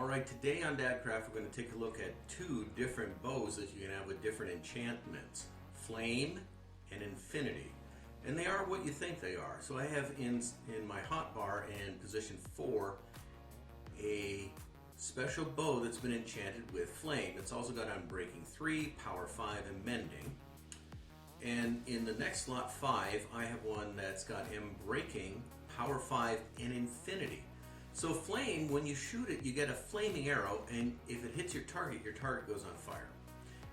Alright, today on Dadcraft we're going to take a look at two different bows that you can have with different enchantments. Flame and Infinity. And they are what you think they are. So I have in my hotbar in position 4 a special bow that's been enchanted with Flame. It's also got Unbreaking 3, Power 5, and Mending. And in the next slot 5 I have one that's got Unbreaking, Power 5, and Infinity. So Flame, when you shoot it, you get a flaming arrow, and if it hits your target goes on fire.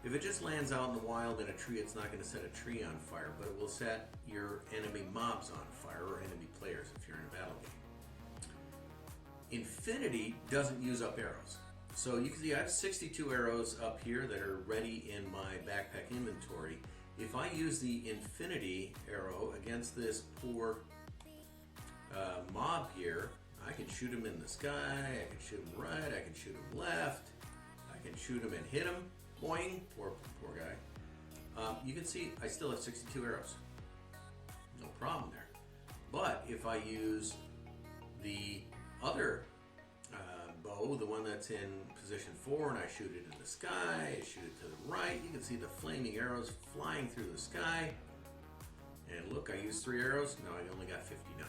If it just lands out in the wild in a tree, it's not going to set a tree on fire, but it will set your enemy mobs on fire, or enemy players if you're in a battle game. Infinity doesn't use up arrows. So you can see I have 62 arrows up here that are ready in my backpack inventory. If I use the Infinity arrow against this poor mob here, I can shoot him in the sky, I can shoot him right, I can shoot him left, I can shoot him and hit him. Boing! Poor guy. You can see I still have 62 arrows. No problem there. But if I use the other bow, the one that's in position 4, and I shoot it in the sky, I shoot it to the right, you can see the flaming arrows flying through the sky. And look, I used 3 arrows, now I only got 59.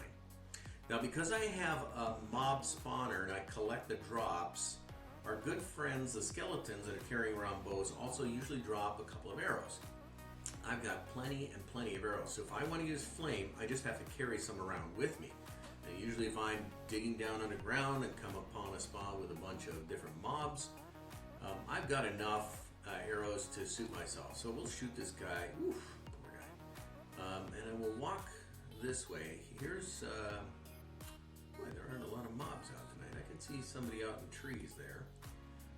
Now because I have a mob spawner and I collect the drops, our good friends, the skeletons that are carrying around bows, also usually drop a couple of arrows. I've got plenty and plenty of arrows, so if I want to use Flame, I just have to carry some around with me. And usually if I'm digging down underground and come upon a spawn with a bunch of different mobs, I've got enough arrows to suit myself. So we'll shoot this guy. Oof, poor guy. And then we'll walk this way. Here's... boy, there aren't a lot of mobs out tonight. I can see somebody out in trees there.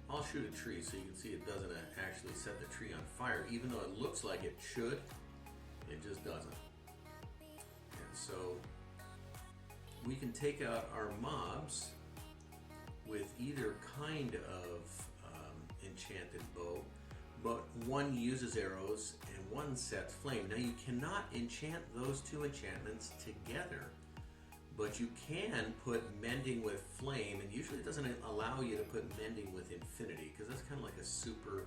I'll shoot a tree so you can see it doesn't actually set the tree on fire, even though it looks like it should. It just doesn't. And so we can take out our mobs with either kind of enchanted bow, but one uses arrows and one sets flame. Now you cannot enchant those two enchantments together, but you can put Mending with Flame, and usually it doesn't allow you to put Mending with Infinity, because that's kind of like a super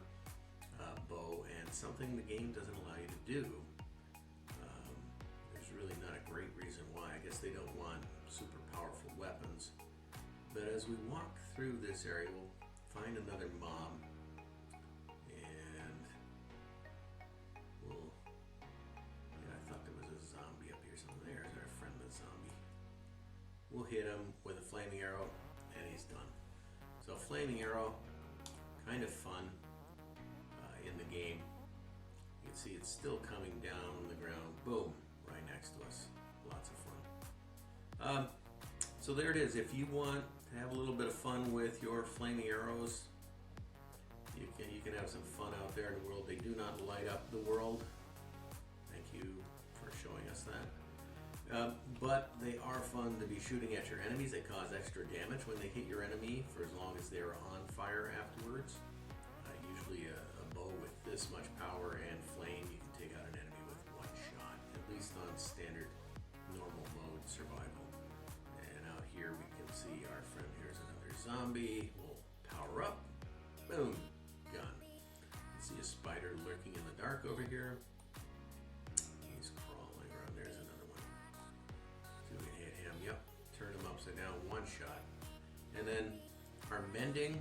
bow, and something the game doesn't allow you to do. There's really not a great reason why. I guess they don't want super powerful weapons. But as we walk through this area, we'll find another mob, and we'll... Yeah, I thought there was a zombie up here somewhere. There's our friend, the zombie. We'll hit him with a flaming arrow, and he's done. So flaming arrow, kind of fun in the game. You can see it's still coming down on the ground. Boom, right next to us. Lots of fun. So there it is. If you want to have a little bit of fun with your flaming arrows, you can have some fun out there in the world. They do not light up the world. Thank you for showing us that. But they are fun to be shooting at your enemies. They cause extra damage when they hit your enemy for as long as they're on fire afterwards. Usually a bow with this much power and flame, you can take out an enemy with one shot, at least on standard normal mode survival. And out here we can see our friend. Here's another zombie. We'll power up. Boom. Gun. You can see a spider lurking in the dark over here. He's crawling around. There's another one. So we hit him. Yep. Turn him upside down. One shot. And then our Mending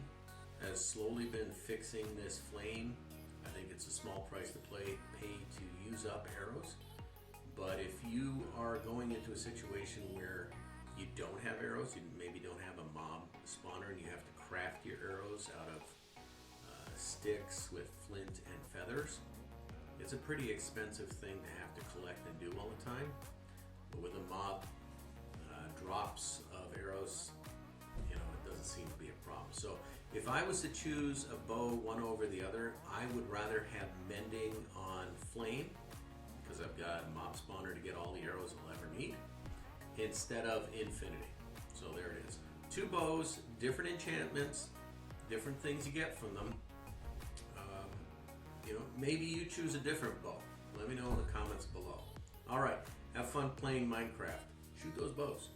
has slowly been fixing this flame. I think it's a small price to pay to use up arrows. But if you are going into a situation where you don't have arrows, you maybe don't have a mob spawner, and you have to craft your arrows out of sticks with flint and feathers, it's a pretty expensive thing to have to collect and do all the time. But with a mob drops of arrows, you know, it doesn't seem to be a problem. So if I was to choose a bow one over the other, I would rather have Mending on Flame, because I've got a mob spawner to get all the arrows I'll ever need, instead of Infinity. So there it is. Two bows, different enchantments, different things you get from them. You know, maybe you choose a different bow. Let me know in the comments below. Alright, have fun playing Minecraft. Shoot those bows.